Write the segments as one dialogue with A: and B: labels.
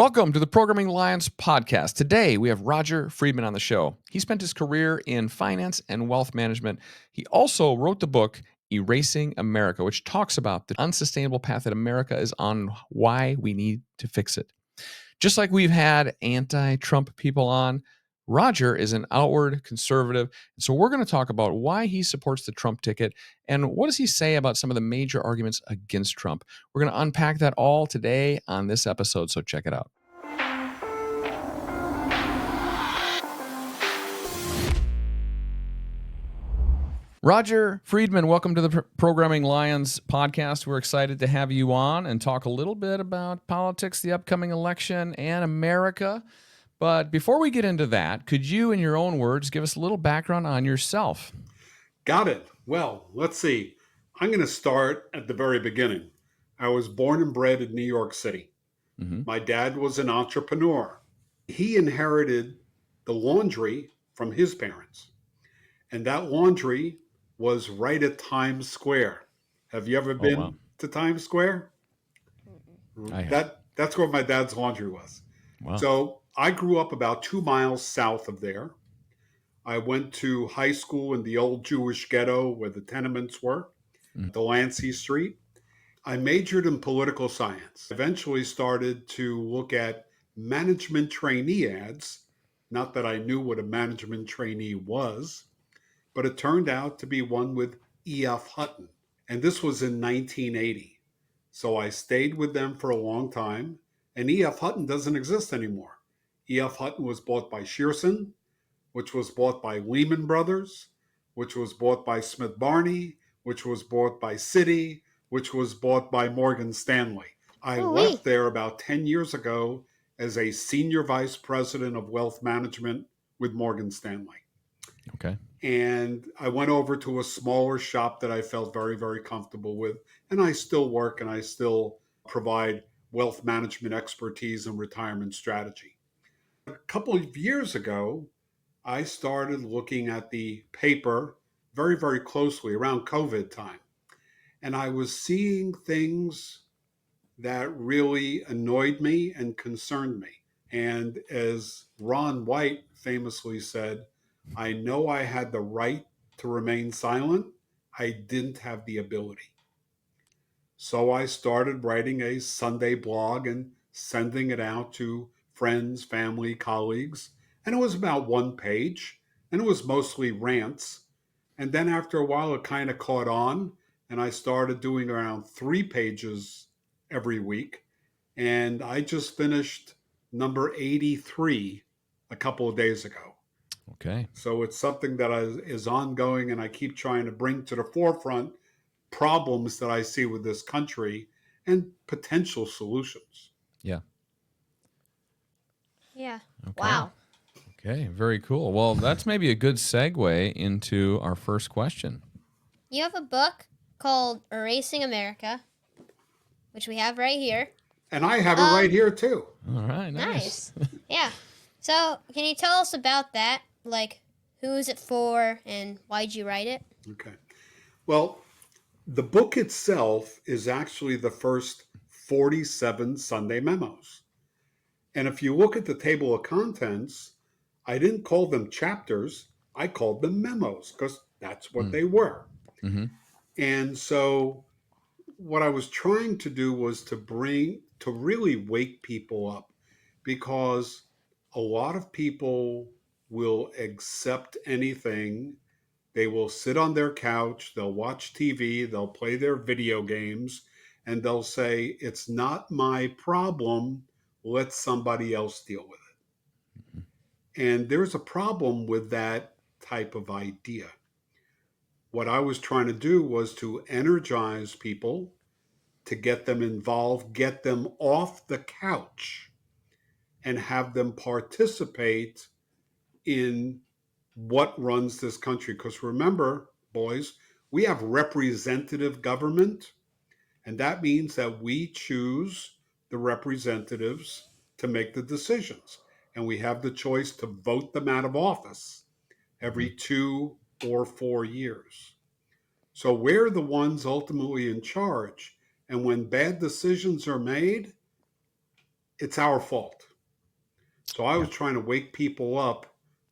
A: Welcome to the Programming Alliance podcast. Today, we have Rodger Friedman on the show. He spent his career in finance and wealth management. He also wrote the book, Erasing America, which talks about the unsustainable path that America is on, why we need to fix it. Just like we've had anti-Trump people on, Rodger is an outward conservative. And so we're going to talk about why he supports the Trump ticket and what does he say about some of the major arguments against Trump. We're going to unpack that all today on this episode, so check it out. Rodger Friedman, welcome to the Programming Lions podcast. We're excited to have you on and talk a little bit about politics, the upcoming election, and America. But before we get into that, could you, in your own words, give us a little background on yourself?
B: Got it. Well, let's see. I'm going to start at the very beginning. I was born and bred in New York City.
A: Mm-hmm.
B: My dad was an entrepreneur. He inherited the laundry from his parents. And that laundry was right at Times Square. Have you ever been to Times Square?
A: I have.
B: That's where my dad's laundry was.
A: Wow.
B: So I grew up about 2 miles south of there. I went to high school in the old Jewish ghetto where the tenements were, Delancey Street. I majored in political science. Eventually started to look at management trainee ads. Not that I knew what a management trainee was, but it turned out to be one with E.F. Hutton. And this was in 1980. So I stayed with them for a long time. And E.F. Hutton doesn't exist anymore. E.F. Hutton was bought by Shearson, which was bought by Lehman Brothers, which was bought by Smith Barney, which was bought by Citi, which was bought by Morgan Stanley. I left there about 10 years ago as a senior vice president of wealth management with Morgan Stanley.
A: Okay.
B: And I went over to a smaller shop that I felt very, very comfortable with. And I still work and I still provide wealth management expertise and retirement strategy. A couple of years ago, I started looking at the paper very, very closely around COVID time. And I was seeing things that really annoyed me and concerned me. And as Ron White famously said, I know I had the right to remain silent. I didn't have the ability. So I started writing a Sunday blog and sending it out to friends, family, colleagues. And it was about one page, and it was mostly rants. And then after a while, it kind of caught on, and I started doing around 3 pages every week. And I just finished number 83 a couple of days ago.
A: Okay.
B: So it's something that is ongoing, and I keep trying to bring to the forefront problems that I see with this country and potential solutions.
A: Yeah.
C: Yeah.
A: Okay.
C: Wow.
A: Okay. Very cool. Well, that's maybe a good segue into our first question.
C: You have a book called Erasing America, which we have right here.
B: And I have it right here too.
A: All right. Nice.
C: Yeah. So can you tell us about that? Like, who is it for and why'd you write it?
B: Okay. Well, the book itself is actually the first 47 Sunday memos. And if you look at the table of contents, I didn't call them chapters. I called them memos because that's what they were.
A: Mm-hmm.
B: And so what I was trying to do was to really wake people up, because a lot of people will accept anything. They will sit on their couch, they'll watch TV, they'll play their video games, and they'll say, it's not my problem, let somebody else deal with it. And there's a problem with that type of idea. What I was trying to do was to energize people, to get them involved, get them off the couch, and have them participate in what runs this country. Because remember, boys, we have representative government, and that means that we choose the representatives to make the decisions. And we have the choice to vote them out of office every 2 or 4 years. So we're the ones ultimately in charge. And when bad decisions are made, it's our fault. So I was trying to wake people up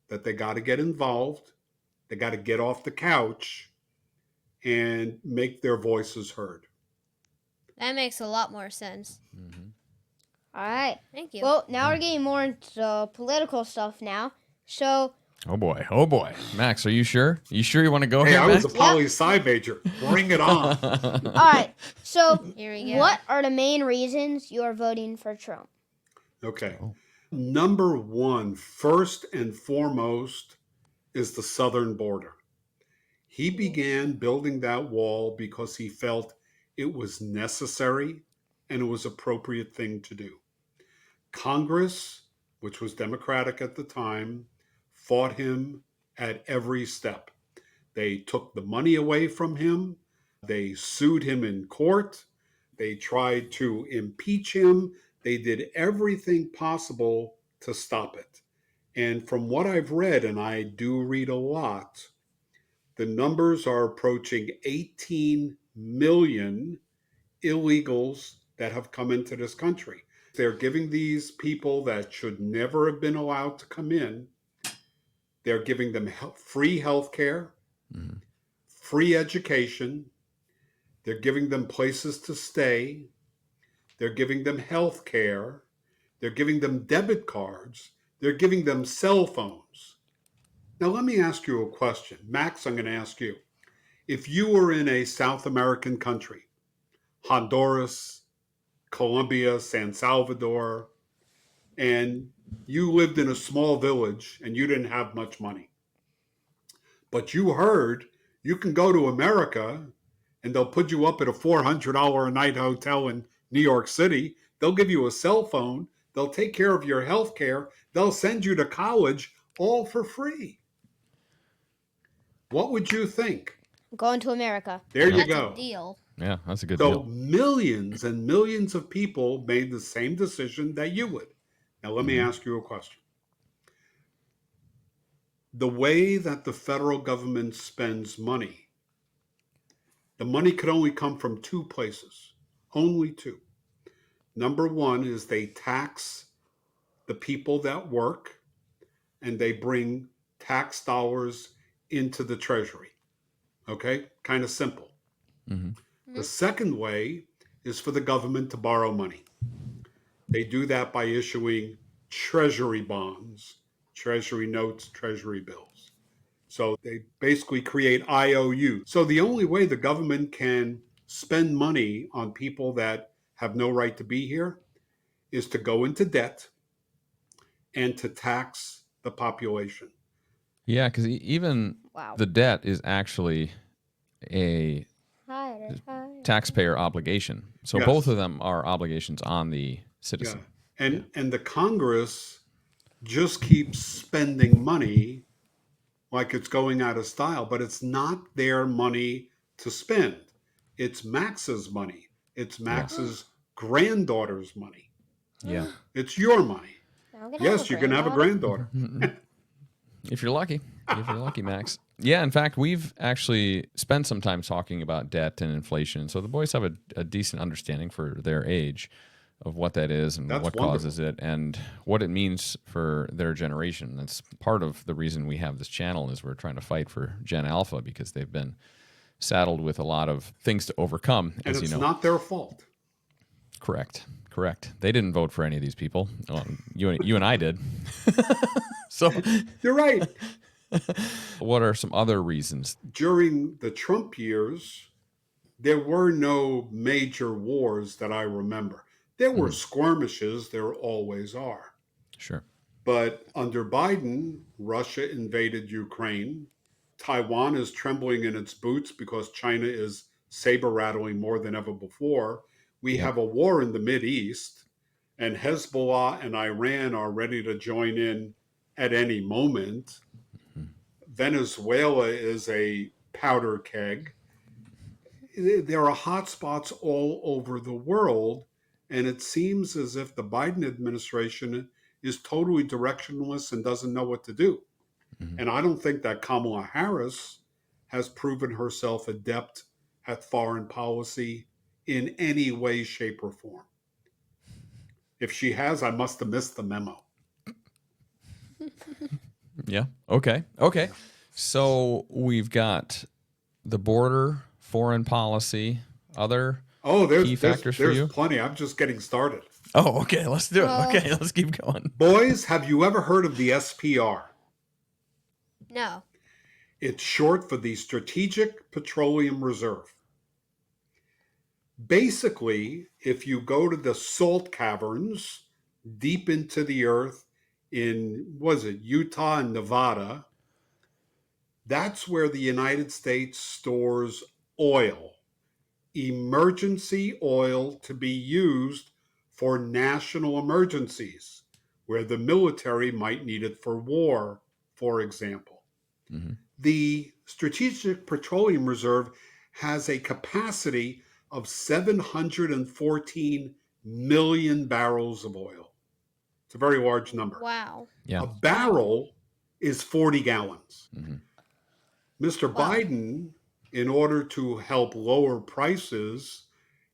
B: that they got to get involved, they got to get off the couch and make their voices heard.
C: That makes a lot more sense.
A: Mm-hmm.
D: All right.
C: Thank you.
D: Well, now we're getting more into political stuff now. So,
A: Oh boy, Max, are you sure? You sure you want to go
B: Hey,
A: here,
B: I
A: Max?
B: was a poli-sci major. Bring it on.
D: all right. So,
C: Here we go.
D: what are the main reasons you are voting for Trump?
B: Okay.
A: Oh.
B: Number one, first and foremost, is the southern border. He began building that wall because he felt it was necessary and it was an appropriate thing to do. Congress, which was Democratic at the time, fought him at every step. They took the money away from him. They sued him in court. They tried to impeach him. They did everything possible to stop it. And from what I've read, and I do read a lot, the numbers are approaching 18 million illegals that have come into this country. They're giving these people that should never have been allowed to come in, they're giving them free health care, free education, they're giving them places to stay, they're giving them health care, they're giving them debit cards, they're giving them cell phones. Now, let me ask you a question. Max, I'm going to ask you. If you were in a South American country, Honduras, Colombia, San Salvador, and you lived in a small village and you didn't have much money, but you heard you can go to America and they'll put you up at a $400 a night hotel in New York City. They'll give you a cell phone. They'll take care of your health care. They'll send you to college all for free. What would you think?
D: Going to America.
B: There you
C: That's
B: go.
C: a deal.
A: Yeah, that's a good
B: So
A: deal.
B: millions and millions of people made the same decision that you would. Now, let me ask you a question. The way that the federal government spends money, the money could only come from two places, only two. Number one is they tax the people that work and they bring tax dollars into the treasury. Okay, kind of simple.
A: Mm-hmm.
B: The second way is for the government to borrow money. They do that by issuing treasury bonds, treasury notes, treasury bills. So they basically create IOU. So the only way the government can spend money on people that have no right to be here is to go into debt and to tax the population.
A: Yeah, because even
D: Wow.
A: the debt is actually a taxpayer obligation. So
B: Yes.
A: both of them are obligations on the
B: Yeah.
A: citizen.
B: And the Congress just keeps spending money like it's going out of style, but it's not their money to spend. It's Max's money. It's Max's granddaughter's money.
A: Yeah.
B: It's your money.
D: I'm gonna
B: Yes, you're going to have a granddaughter.
A: If you're lucky. If you're lucky, Max. Yeah, in fact, we've actually spent some time talking about debt and inflation. So the boys have a decent understanding for their age of what that is and
B: That's
A: what causes it and what it means for their generation. That's part of the reason we have this channel is we're trying to fight for Gen Alpha because they've been saddled with a lot of things to overcome,
B: And
A: as
B: it's
A: you know.
B: not their fault.
A: Correct. They didn't vote for any of these people. Well, you and I did. So
B: You're right.
A: what are some other reasons?
B: During the Trump years, there were no major wars that I remember. There were skirmishes, there always are.
A: Sure.
B: But under Biden, Russia invaded Ukraine. Taiwan is trembling in its boots because China is saber rattling more than ever before. We have a war in the Mideast, and Hezbollah and Iran are ready to join in at any moment. Venezuela is a powder keg. There are hotspots all over the world, and it seems as if the Biden administration is totally directionless and doesn't know what to do. And I don't think that Kamala Harris has proven herself adept at foreign policy in any way, shape, or form. If she has, I must have missed the memo.
A: Yeah. Okay. Okay.
B: Yeah.
A: So we've got the border, foreign policy, other
B: Oh,
A: key factors for
B: there's
A: you.
B: plenty. I'm just getting started.
A: Oh, okay. Let's do it.
C: Well-
A: Okay, let's keep going.
B: Boys, have you ever heard of the SPR?
C: No.
B: It's short for the Strategic Petroleum Reserve. Basically, if you go to the salt caverns deep into the earth in, was it Utah and Nevada, that's where the United States stores oil, emergency oil to be used for national emergencies, where the military might need it for war, for example.
A: Mhm.
B: The Strategic Petroleum Reserve has a capacity of 714 million barrels of oil. It's a very large number.
C: Wow.
A: Yeah.
B: A barrel is 40 gallons.
A: Mhm.
B: Mr.
C: Wow.
B: Biden, in order to help lower prices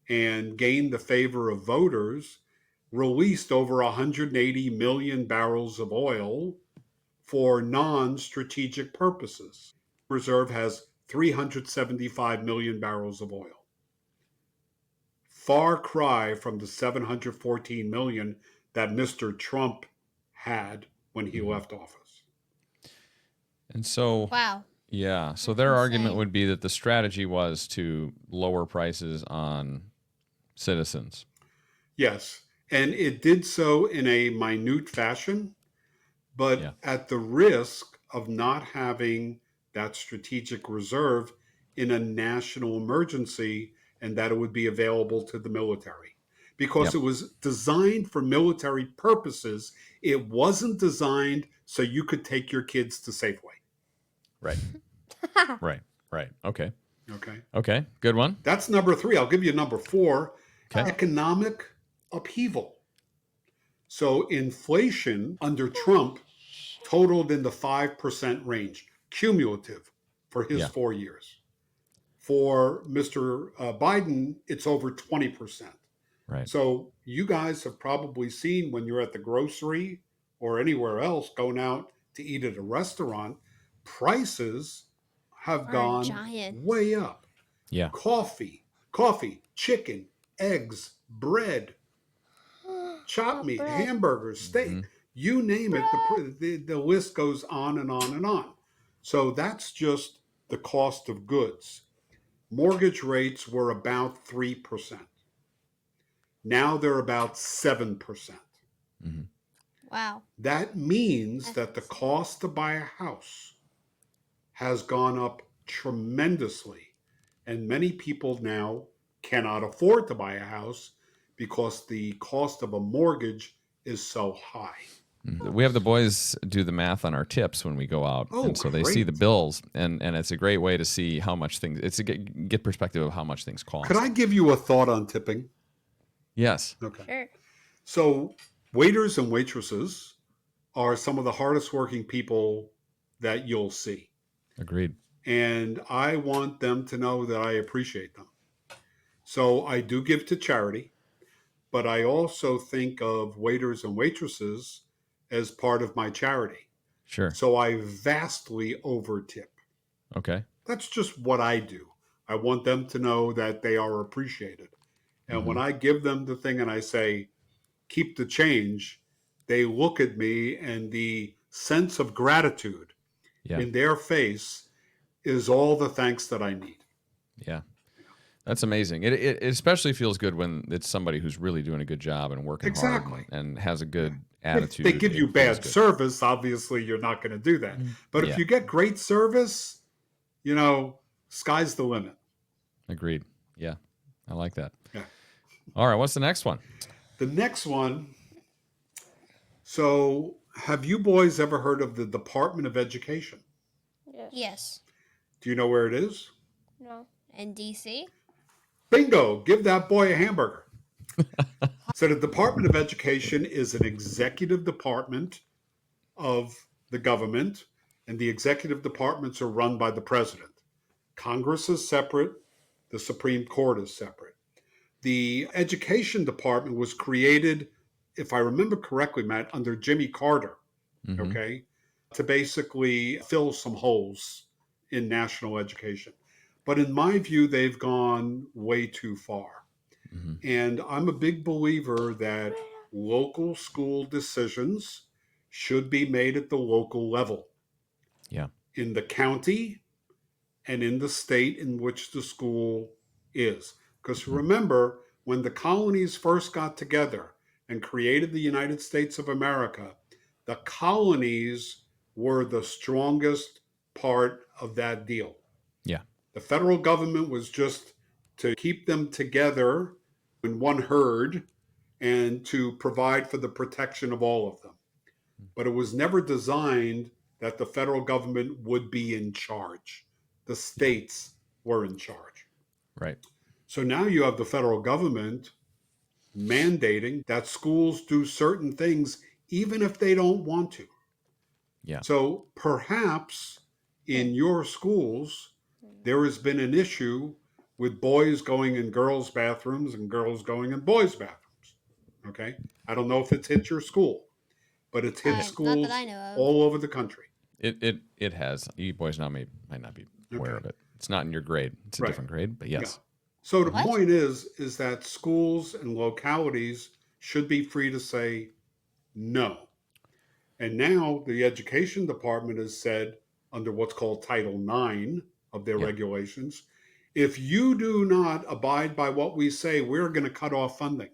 B: and gain the favor of voters, released over 180 million barrels of oil for non-strategic purposes. Reserve has 375 million barrels of oil. Far cry from the 714 million that Mr. Trump had when he left office.
A: And so,
C: Wow.
A: yeah. So
C: That's
A: their argument
C: insane.
A: would be that the strategy was to lower prices on citizens.
B: Yes, and it did so in a minute fashion, but
A: Yeah.
B: at the risk of not having that strategic reserve in a national emergency, and that it would be available to the military. Because
A: Yep.
B: it was designed for military purposes. It wasn't designed so you could take your kids to Safeway.
A: Right. Right. Right. Okay.
B: Okay.
A: Okay. Good one.
B: That's number 3. I'll give you number 4.
A: Okay.
B: Economic upheaval. So inflation under Trump totaled in the 5% range, cumulative for his
A: Yeah.
B: 4 years. For Mr. Biden, it's over 20%.
A: Right.
B: So you guys have probably seen when you're at the grocery or anywhere else going out to eat at a restaurant, prices have
C: Are
B: gone
C: giant.
B: way up.
A: Yeah.
B: Coffee, chicken, eggs, bread, chopped meat,
D: bread.
B: hamburgers, steak,
A: Mhm.
B: you name it. The list goes on and on and on. So that's just the cost of goods. Mortgage rates were about 3%. Now they're about 7%.
A: Mhm.
C: Wow.
B: That means that the cost to buy a house has gone up tremendously. And many people now cannot afford to buy a house because the cost of a mortgage is so high.
A: We have the boys do the math on our tips when we go out,
B: Oh,
A: and so they see the
B: great.
A: bills, and it's a great way to see how much things. It's a get perspective of how much things cost.
B: Could I give you a thought on tipping?
A: Yes.
B: Okay.
C: Sure.
B: So, waiters and waitresses are some of the hardest working people that you'll see.
A: Agreed.
B: And I want them to know that I appreciate them. So, I do give to charity, but I also think of waiters and waitresses as part of my charity.
A: Sure.
B: So, I vastly over tip.
A: Okay.
B: That's just what I do. I want them to know that they are appreciated. And
A: Mm-hmm.
B: when I give them the thing and I say, keep the change, they look at me and the sense of gratitude
A: Yeah.
B: in their face is all the thanks that I need.
A: Yeah. That's amazing. It especially feels good when it's somebody who's really doing a good job and working
B: Exactly.
A: hard and has a good
B: If
A: attitude.
B: they give you
A: it feels
B: bad
A: good.
B: service, obviously you're not going to do that. But
A: Yeah.
B: if you get great service, sky's the limit.
A: Agreed. Yeah. I like that.
B: Yeah.
A: All right. What's the next one?
B: The next one. So, have you boys ever heard of the Department of Education?
D: Yes.
C: Yes.
B: Do you know where it is?
D: No.
C: And DC?
B: Bingo! Give that boy a hamburger. So, the Department of Education is an executive department of the government, and the executive departments are run by the president. Congress is separate, the Supreme Court is separate. The education department was created if I remember correctly, Matt, under Jimmy Carter,
A: Mm-hmm.
B: okay, to basically fill some holes in national education. But in my view, they've gone way too far.
A: Mm-hmm.
B: And I'm a big believer that local school decisions should be made at the local level.
A: Yeah.
B: In the county and in the state in which the school is. Because remember, when the colonies first got together and created the United States of America, the colonies were the strongest part of that deal.
A: Yeah.
B: The federal government was just to keep them together in one herd and to provide for the protection of all of them. But it was never designed that the federal government would be in charge. The states were in charge.
A: Right.
B: So now you have the federal government mandating that schools do certain things even if they don't want to.
A: Yeah.
B: So perhaps in your schools, there has been an issue with boys going in girls' bathrooms and girls going in boys' bathrooms. Okay. I don't know if it's hit your school, but it's hit
C: Not that
B: schools
C: I know of.
B: all over the country.
A: It has. You boys now might not be aware
B: Okay.
A: of it. It's not in your grade. It's a
B: Right.
A: different grade, but yes.
B: So the
C: What?
B: point is that schools and localities should be free to say no. And now the education department has said, under what's called Title IX of their
A: Yeah.
B: regulations, if you do not abide by what we say, we're going to cut off funding.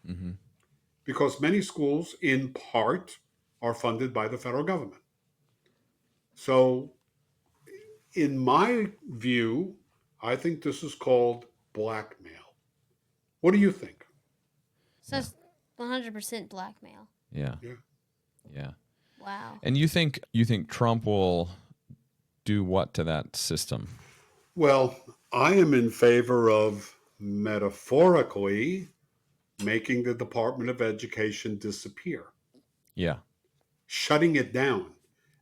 A: Mm-hmm.
B: Because many schools, in part, are funded by the federal government. So, in my view, I think this is called blackmail. What do you think?
C: So it's 100% blackmail.
A: Yeah.
B: Yeah.
A: Yeah.
C: Wow.
A: And you think Trump will do what to that system?
B: Well, I am in favor of metaphorically making the Department of Education disappear,
A: Yeah.
B: shutting it down.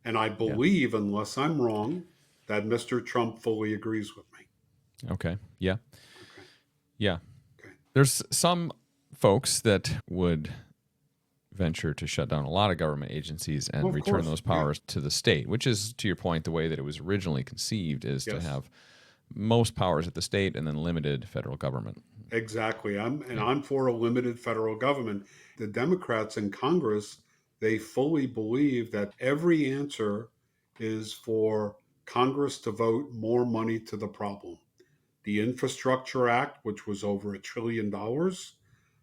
B: And I believe, unless I'm wrong, that Mr. Trump fully agrees with me.
A: Okay. Yeah.
B: Okay.
A: Yeah.
B: Okay.
A: There's some folks that would venture to shut down a lot of government agencies and
B: Well, of
A: return
B: course,
A: those
B: yeah.
A: powers to the state, which is, to your point, the way that it was originally conceived is to
B: Yes.
A: have most powers at the state and then limited federal government.
B: Exactly. I'm for a limited federal government. The Democrats in Congress, they fully believe that every answer is for Congress to vote more money to the problem. The Infrastructure Act, which was over $1 trillion,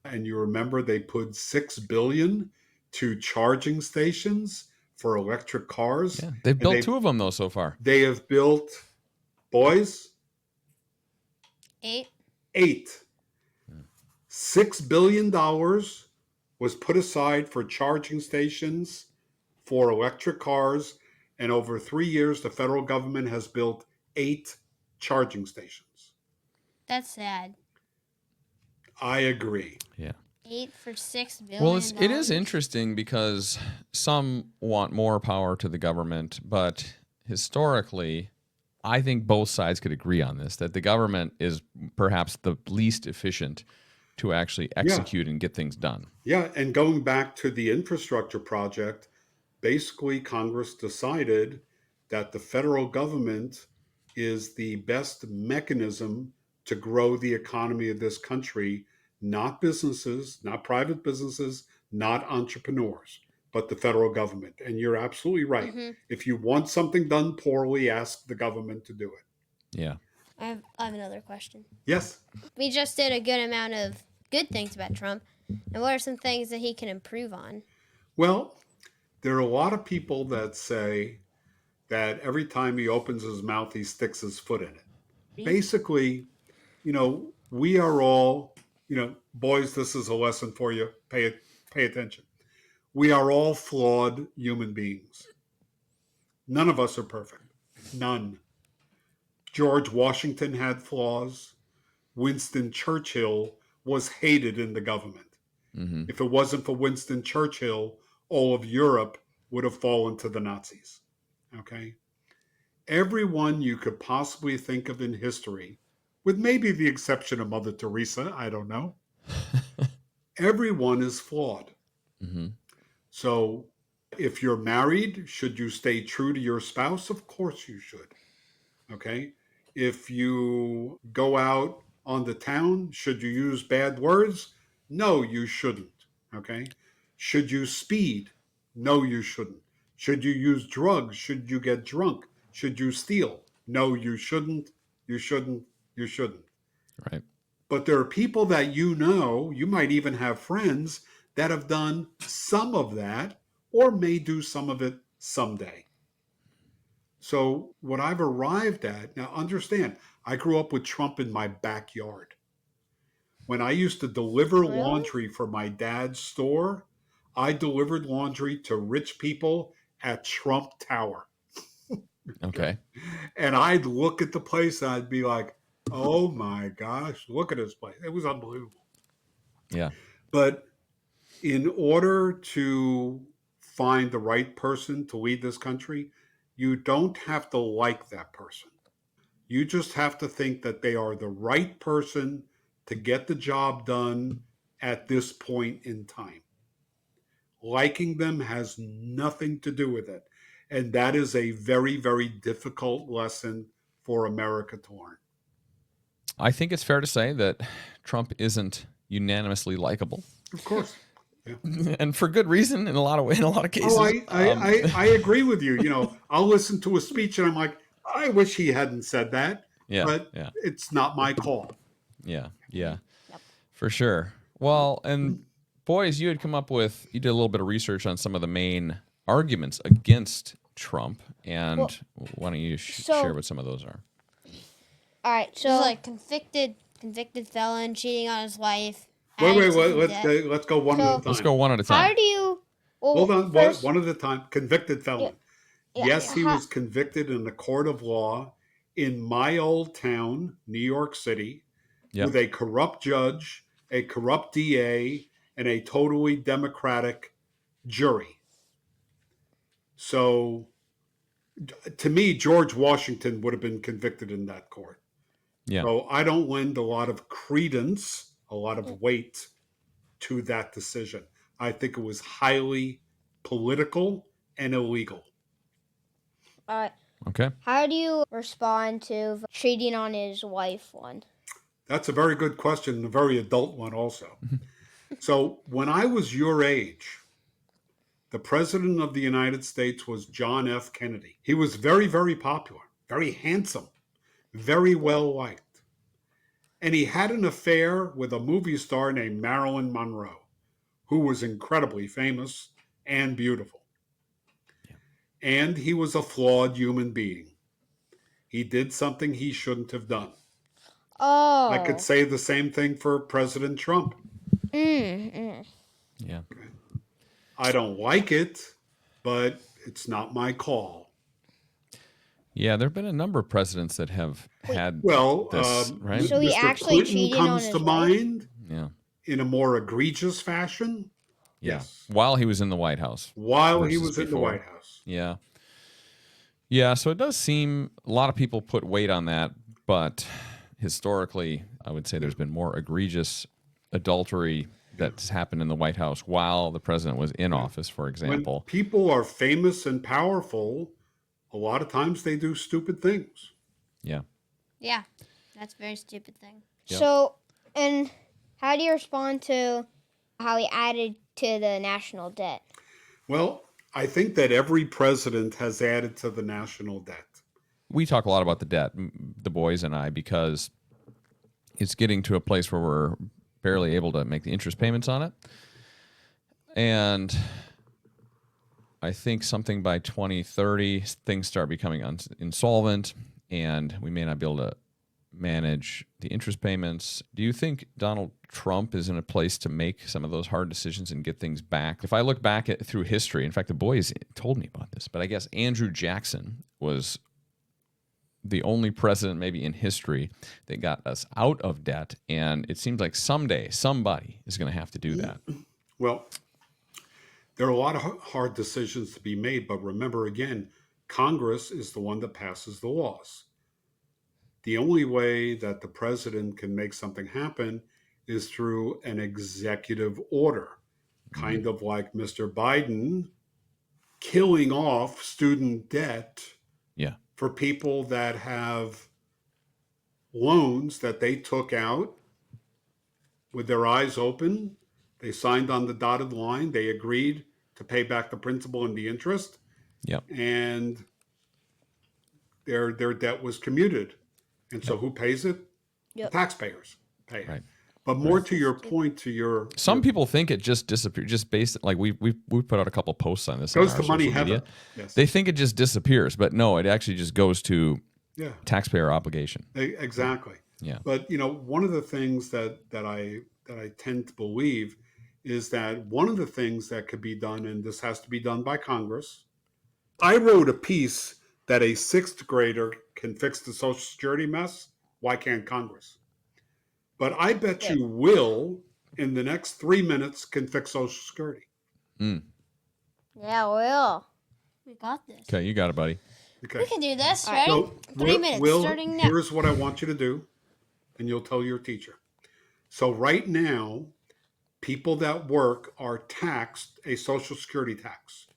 B: and you remember they put $6 billion to charging stations for electric cars.
A: Yeah. They've
B: And
A: built two of them, though, so far.
B: They have built, boys,
C: 8.
B: 8. $6 billion was put aside for charging stations for electric cars. And over 3 years, the federal government has built 8 charging stations.
C: That's sad.
B: I agree.
A: Yeah.
C: 8 for $6 billion.
A: Well, it is interesting because some want more power to the government, but historically, I think both sides could agree on this, that the government is perhaps the least efficient to actually execute and get things done.
B: Yeah, and going back to the infrastructure project, basically Congress decided that the federal government is the best mechanism to grow the economy of this country, not businesses, not private businesses, not entrepreneurs, but the federal government. And you're absolutely right.
C: Mhm.
B: If you want something done poorly, ask the government to do it.
A: Yeah.
C: I have another question.
B: Yes.
C: We just did a good amount of good things about Trump. And what are some things that he can improve on?
B: Well, there are a lot of people that say that every time he opens his mouth, he sticks his foot in it. Basically, we are all, boys, this is a lesson for you. Pay attention. We are all flawed human beings. None of us are perfect. None. George Washington had flaws. Winston Churchill was hated in the government.
A: Mm-hmm.
B: If it wasn't for Winston Churchill, all of Europe would have fallen to the Nazis. Okay? Everyone you could possibly think of in history, with maybe the exception of Mother Teresa, I don't know, everyone is flawed.
A: Mm-hmm.
B: So if you're married, should you stay true to your spouse? Of course you should. Okay. If you go out on the town, should you use bad words? No, you shouldn't. Okay. Should you speed? No, you shouldn't. Should you use drugs? Should you get drunk? Should you steal? No, you shouldn't. You shouldn't. You shouldn't.
A: Right.
B: But there are people that you might even have friends that have done some of that or may do some of it someday. So, what I've arrived at now, understand, I grew up with Trump in my backyard. When I used to deliver
D: Really?
B: laundry for my dad's store, I delivered laundry to rich people at Trump Tower.
A: Okay.
B: And I'd look at the place and I'd be like, oh my gosh, look at this place. It was unbelievable.
A: Yeah.
B: But in order to find the right person to lead this country, you don't have to like that person. You just have to think that they are the right person to get the job done at this point in time. Liking them has nothing to do with it. And that is a very, very difficult lesson for America to learn.
A: I think it's fair to say that Trump isn't unanimously likable,
B: Of course. Yeah.
A: and for good reason in a lot of cases.
B: Oh, I agree with you. You know, I'll listen to a speech and I'm like, I wish he hadn't said that,
A: Yeah.
B: but
A: Yeah.
B: it's not my call.
A: Yeah. Yeah.
D: Yep.
A: For sure. Well, and boys, you did a little bit of research on some of the main arguments against Trump, and
D: Well,
A: why don't you
D: so-
A: share what some of those are?
D: All right.
C: So
D: So
C: like convicted felon cheating on his wife.
B: Wait,
C: addicted to
B: let's go one at a time.
A: Let's go one at a time.
D: how do you? Well,
B: Hold on,
D: first,
B: one at a time. Convicted felon.
D: yeah,
B: Yes, he
D: how-
B: was convicted in a court of law in my old town, New York City,
A: Yep.
B: with a corrupt judge, a corrupt DA, and a totally democratic jury. So, to me, George Washington would have been convicted in that court.
A: Yeah.
B: So I don't lend a lot of credence, a lot of weight to that decision. I think it was highly political and illegal.
D: All right.
A: Okay.
D: How do you respond to cheating on his wife one?
B: That's a very good question and a very adult one also. So when I was your age, the president of the United States was John F. Kennedy. He was very, very popular, very handsome, very well liked. And he had an affair with a movie star named Marilyn Monroe, who was incredibly famous and beautiful. And he was a flawed human being. He did something he shouldn't have done.
D: Oh.
B: I could say the same thing for President Trump.
A: Yeah.
B: I don't like it, but it's not my call.
A: Yeah, there have been a number of presidents that have had
B: Well,
A: this, right?
D: So he
B: Mr.
D: actually
B: Clinton
D: cheated on
B: comes
D: his
B: to
D: wife?
B: mind
A: Yeah.
B: in a more egregious fashion.
A: Yeah.
B: Yes.
A: While he was in the White House.
B: While he
A: Versus
B: was in the
A: before.
B: White House.
A: Yeah. Yeah, so it does seem a lot of people put weight on that, but historically, I would say there's been more egregious adultery that's happened in the White House while the president was in office, for
B: When
A: example.
B: people are famous and powerful, a lot of times they do stupid things.
A: Yeah.
C: Yeah, that's a very stupid thing.
A: Yep.
D: So, and how do you respond to how he added to the national debt?
B: Well, I think that every president has added to the national debt.
A: We talk a lot about the debt, the boys and I, because it's getting to a place where we're barely able to make the interest payments on it. And I think something by 2030, things start becoming insolvent, and we may not be able to manage the interest payments. Do you think Donald Trump is in a place to make some of those hard decisions and get things back? If I look back through history, in fact, the boys told me about this, but I guess Andrew Jackson was the only president maybe in history that got us out of debt, and it seems like someday somebody is going to have to do that.
B: Well, there are a lot of hard decisions to be made, but remember again, Congress is the one that passes the laws. The only way that the president can make something happen is through an executive order. kind of like Mr. Biden killing off student debt
A: Yeah.
B: for people that have loans that they took out with their eyes open. They signed on the dotted line. They agreed to pay back the principal and the interest,
A: Yep.
B: and their debt was commuted. And so who pays it?
D: Yep.
B: The taxpayers pay it.
A: Right.
B: But more to your point, to your
A: Some people think it just disappeared, just based like we put out a couple posts on this.
B: goes
A: on
B: to
A: our
B: money
A: social media.
B: heaven. Yes.
A: They think it just disappears, but no, it actually just goes to
B: Yeah.
A: taxpayer obligation.
B: Exactly.
A: Yeah.
B: But one of the things that I tend to believe is that one of the things that could be done, and this has to be done by Congress. I wrote a piece that a sixth grader can fix the Social Security mess. Why can't Congress? But I bet you Will, in the next 3 minutes, can fix Social Security.
A: Mm.
D: Yeah, Will.
C: We got this.
A: Okay, you got it, buddy.
B: Okay.
C: We can do this,
D: All right.
C: right?
B: So,
C: 3 minutes,
B: Will,
C: starting now.
B: here's what I want you to do, and you'll tell your teacher. So right now, people that work are taxed a Social Security tax,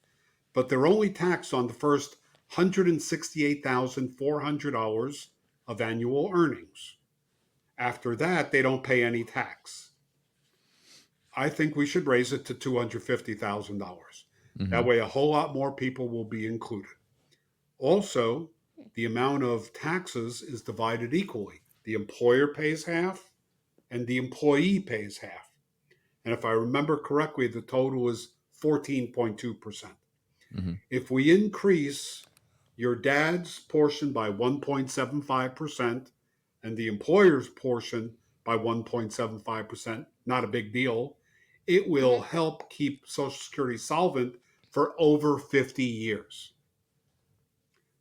B: but they're only taxed on the first $168,400 of annual earnings. After that, they don't pay any tax. I think we should raise it to $250,000. That way, a whole lot more people will be included. Also, the amount of taxes is divided equally. The employer pays half and the employee pays half. And if I remember correctly, the total is 14.2%. If we increase your dad's portion by 1.75% and the employer's portion by 1.75%, not a big deal, it will help keep Social Security solvent for over 50 years.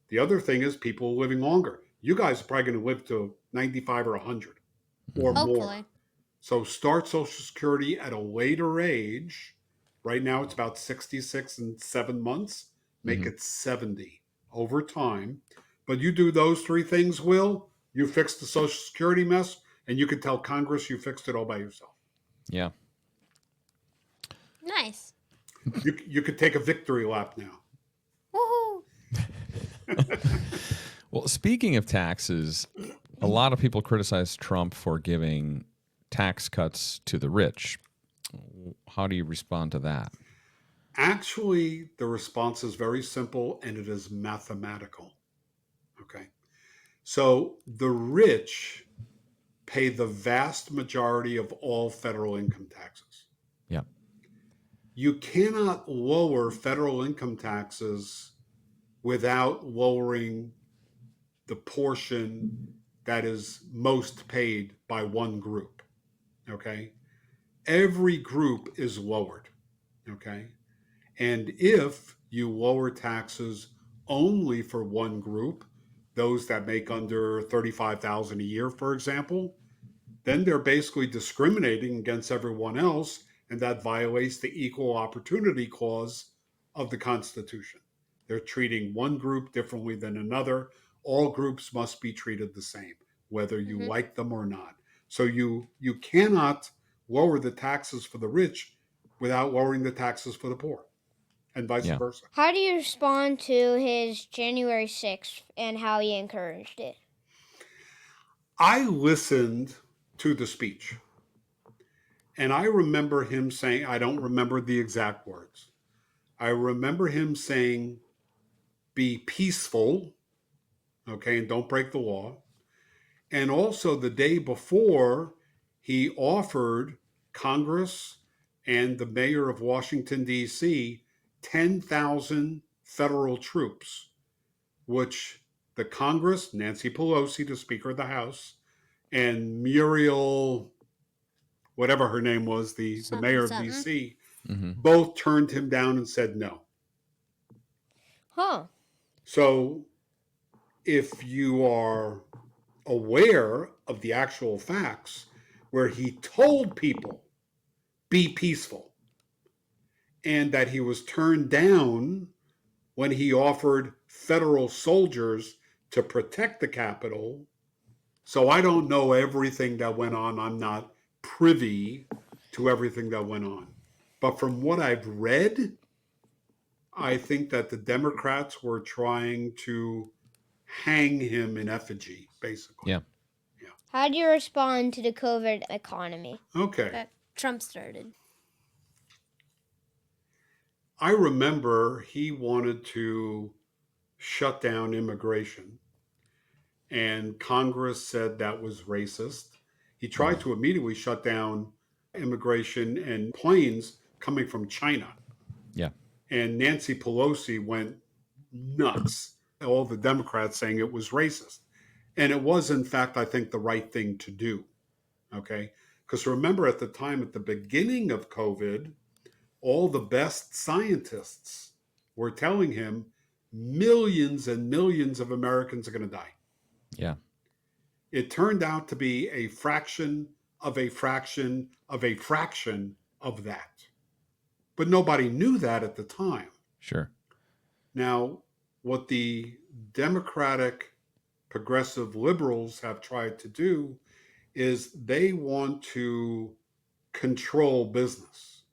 B: The other thing is people are living longer. You guys are probably going to live to 95 or 100 or more.
C: Hopefully.
B: So start Social Security at a later age. Right now it's about 66 and 7 months. Make it 70 over time. But you do those three things, Will, you fix the Social Security mess, and you can tell Congress you fixed it all by yourself.
A: Yeah.
C: Nice.
B: You could take a victory lap now.
C: Woohoo!
A: Well, speaking of taxes, a lot of people criticize Trump for giving tax cuts to the rich. How do you respond to that?
B: Actually, the response is very simple and it is mathematical. Okay. So the rich pay the vast majority of all federal income taxes.
A: Yeah.
B: You cannot lower federal income taxes without lowering the portion that is most paid by one group. Okay. Every group is lowered. Okay. And if you lower taxes only for one group, those that make under $35,000 a year, for example, then they're basically discriminating against everyone else, and that violates the equal opportunity clause of the Constitution. They're treating one group differently than another. All groups must be treated the same, whether you like them or not. So you cannot lower the taxes for the rich without lowering the taxes for the poor, and vice versa.
D: How do you respond to his January 6th and how he encouraged it?
B: I listened to the speech, and I remember him saying, I don't remember the exact words. I remember him saying, be peaceful, okay, and don't break the law. And also the day before, he offered Congress and the mayor of Washington, D.C., 10,000 federal troops, which the Congress, Nancy Pelosi, the Speaker of the House, and Muriel, whatever her name was, the mayor of D.C., both turned him down and said no.
D: Huh.
B: So if you are aware of the actual facts, where he told people, be peaceful, and that he was turned down when he offered federal soldiers to protect the Capitol. So I don't know everything that went on. I'm not privy to everything that went on. But from what I've read, I think that the Democrats were trying to hang him in effigy, basically.
A: Yeah.
D: How do you respond to the COVID economy?
B: Okay.
C: That Trump started.
B: I remember he wanted to shut down immigration, and Congress said that was racist. He tried to immediately shut down immigration and planes coming from China.
A: Yeah.
B: And Nancy Pelosi went nuts. All the Democrats saying it was racist. And it was, in fact, I think, the right thing to do. Okay. Because remember, at the time, at the beginning of COVID, all the best scientists were telling him millions and millions of Americans are going to die.
A: Yeah.
B: It turned out to be a fraction of a fraction of a fraction of that. But nobody knew that at the time.
A: Sure.
B: Now, what the Democratic progressive liberals have tried to do is they want to control business,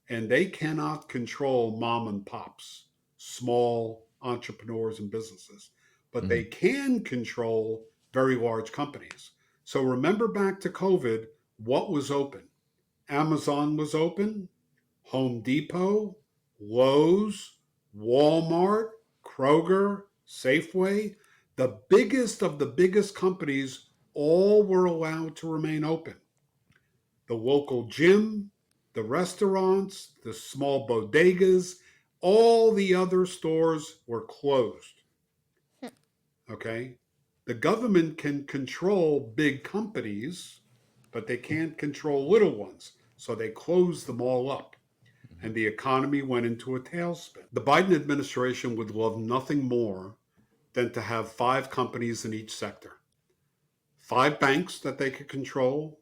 B: and they cannot control mom and pops, small entrepreneurs and businesses, but they can control very large companies. So remember back to COVID, what was open? Amazon was open, Home Depot, Lowe's, Walmart, Kroger, Safeway. The biggest of the biggest companies all were allowed to remain open. The local gym, the restaurants, the small bodegas, all the other stores were closed. Okay? The government can control big companies, but they can't control little ones. So they closed them all up, and the economy went into a tailspin. The Biden administration would love nothing more than to have 5 companies in each sector. 5 banks that they could control,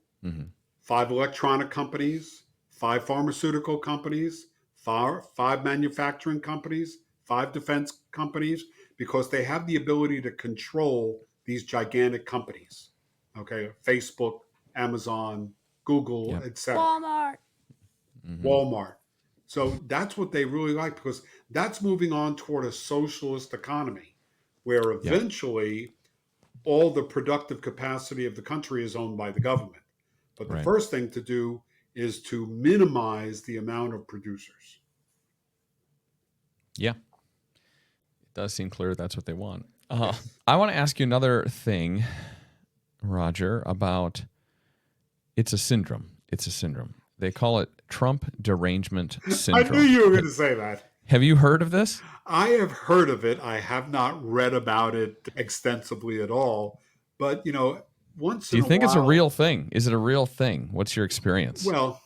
B: 5 electronic companies, 5 pharmaceutical companies, 5 manufacturing companies, 5 defense companies, because they have the ability to control these gigantic companies. Okay, Facebook, Amazon, Google, etc.
C: Walmart.
B: Walmart. So that's what they really like, because that's moving on toward a socialist economy where eventually all the productive capacity of the country is owned by the government. But the first thing to do is to minimize the amount of producers.
A: Yeah. It does seem clear that's what they want. I want to ask you another thing, Rodger, about it's a syndrome. It's a syndrome. They call it Trump derangement syndrome.
B: I knew you were going to say that.
A: Have you heard of this?
B: I have heard of it. I have not read about it extensively at all. But, you know, once
A: Do
B: in
A: you think
B: a
A: it's a
B: while,
A: real thing? Is it a real thing? What's your experience?
B: well,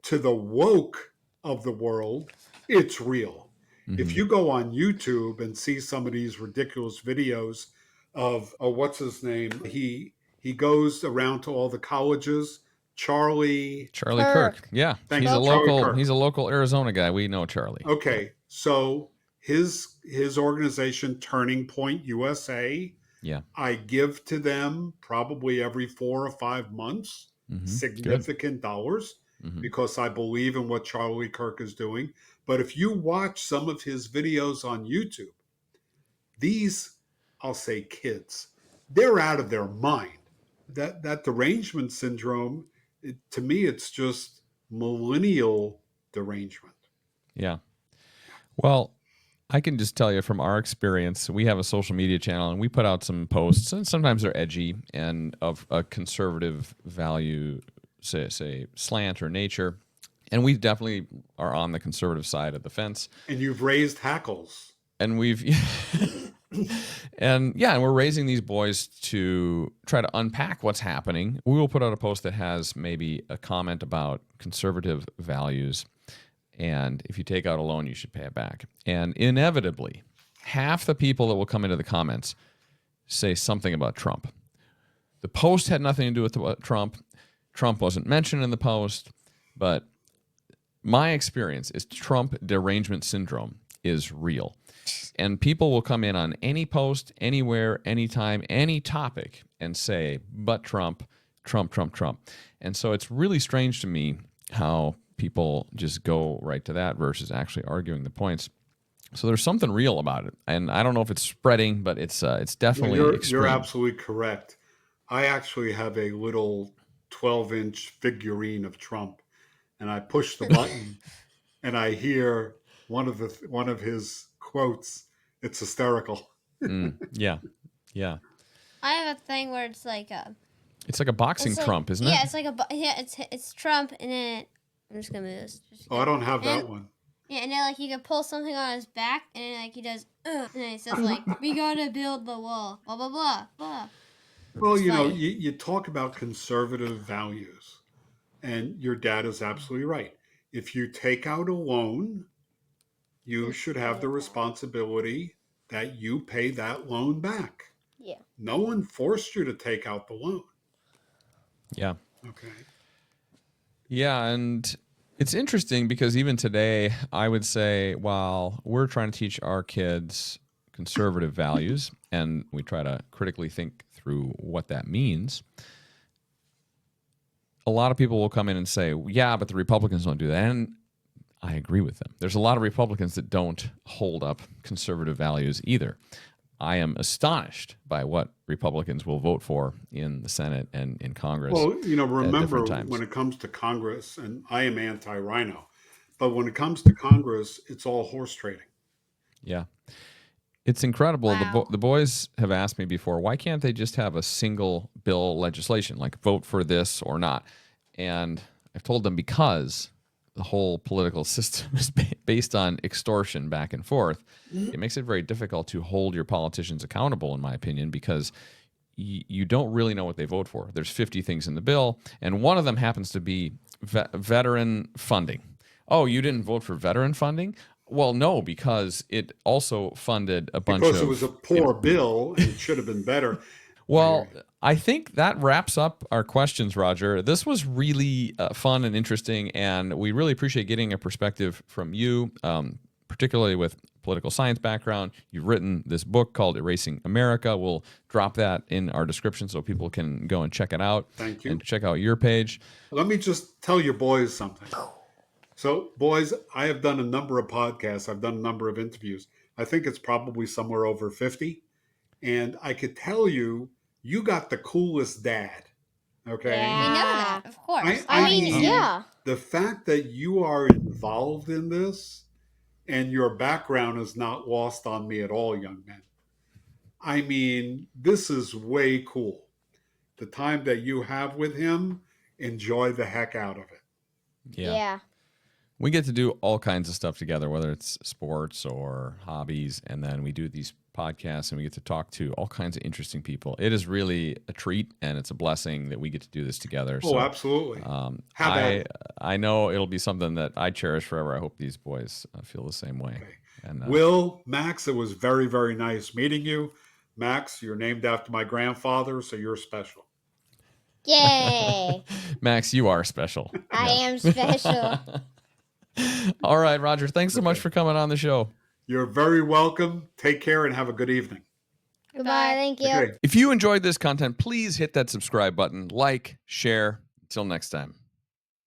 B: to the woke of the world, it's real. If you go on YouTube and see some of these ridiculous videos of, what's his name? He goes around to all the colleges. Charlie
A: Kirk. Yeah.
B: Thank
A: He's
B: you,
A: a
B: Charlie
A: local
B: Kirk.
A: he's a local Arizona guy. We know Charlie.
B: Okay, so his organization, Turning Point USA,
A: Yeah.
B: I give to them probably every 4 or 5 months significant dollars because I believe in what Charlie Kirk is doing. But if you watch some of his videos on YouTube, these, I'll say kids, they're out of their mind. That derangement syndrome, to me, it's just millennial derangement.
A: Yeah. Well, I can just tell you from our experience, we have a social media channel and we put out some posts, and sometimes they're edgy and of a conservative value, say slant or nature. And we definitely are on the conservative side of the fence.
B: And you've raised hackles.
A: And we've and we're raising these boys to try to unpack what's happening. We will put out a post that has maybe a comment about conservative values, and if you take out a loan, you should pay it back. And inevitably, half the people that will come into the comments say something about Trump. The post had nothing to do with Trump. Trump wasn't mentioned in the post, but my experience is Trump derangement syndrome is real. And people will come in on any post, anywhere, anytime, any topic, and say, but Trump, Trump, Trump, Trump. And so it's really strange to me how people just go right to that versus actually arguing the points. So there's something real about it, and I don't know if it's spreading, but it's definitely extreme.
B: You're absolutely correct. I actually have a little 12-inch figurine of Trump, and I push the button, and I hear one of his quotes. It's hysterical.
A: Yeah.
C: I have a thing where it's like
A: It's like a boxing
C: it's like-
A: Trump, isn't
C: yeah,
A: it?
C: it's like it's Trump, and then I'm just gonna move this.
B: Oh, I don't have that
C: And-
B: one.
C: Yeah, and then like you can pull something on his back, and then like he does, and then he says like, "We gotta build the wall." Blah blah blah blah.
B: Well,
C: It's funny.
B: you talk about conservative values, and your dad is absolutely right. If you take out a loan, you should have the responsibility that you pay that loan back.
D: Yeah.
B: No one forced you to take out the loan.
A: Yeah.
B: Okay.
A: Yeah, and it's interesting because even today, I would say, while we're trying to teach our kids conservative values, and we try to critically think through what that means, a lot of people will come in and say, yeah, but the Republicans don't do that. And I agree with them. There's a lot of Republicans that don't hold up conservative values either. I am astonished by what Republicans will vote for in the Senate and in Congress.
B: Well, remember
A: different times.
B: when it comes to Congress, and I am anti-rhino, but when it comes to Congress, it's all horse trading.
A: Yeah. It's incredible.
C: Wow.
A: The boys have asked me before, why can't they just have a single bill legislation, like vote for this or not? And I've told them because the whole political system is based on extortion back and forth. It makes it very difficult to hold your politicians accountable, in my opinion, because you don't really know what they vote for. There's 50 things in the bill, and one of them happens to be veteran funding. Oh, you didn't vote for veteran funding? Well, no, because it also funded a bunch
B: Because
A: of...
B: it was a poor bill, and it should have been better.
A: Well, I think that wraps up our questions, Rodger. This was really fun and interesting, and we really appreciate getting a perspective from you, particularly with political science background. You've written this book called Erasing America. We'll drop that in our description so people can go and check it out.
B: Thank you.
A: And check out your page.
B: Let me just tell your boys something. So, boys, I have done a number of podcasts. I've done a number of interviews. I think it's probably somewhere over 50. And I could tell you, you got the coolest dad. Okay?
C: We know that, of course.
D: I mean, yeah.
B: The fact that you are involved in this and your background is not lost on me at all, young men. I mean, this is way cool. The time that you have with him, enjoy the heck out of it.
D: Yeah.
A: We get to do all kinds of stuff together, whether it's sports or hobbies, and then we do these podcasts and we get to talk to all kinds of interesting people. It is really a treat, and it's a blessing that we get to do this together.
B: Oh, absolutely.
A: I know it'll be something that I cherish forever. I hope these boys feel the same way.
B: Okay.
A: And
B: Will, Max, it was very, very nice meeting you. Max, you're named after my grandfather, so you're special.
D: Yay.
A: Max, you are special.
D: I am special.
A: All right, Rodger, thanks so much for coming on the show.
B: You're very welcome. Take care and have a good evening.
D: Goodbye. Thank you.
B: Okay.
A: If you enjoyed this content, please hit that subscribe button, like, share. Until next time.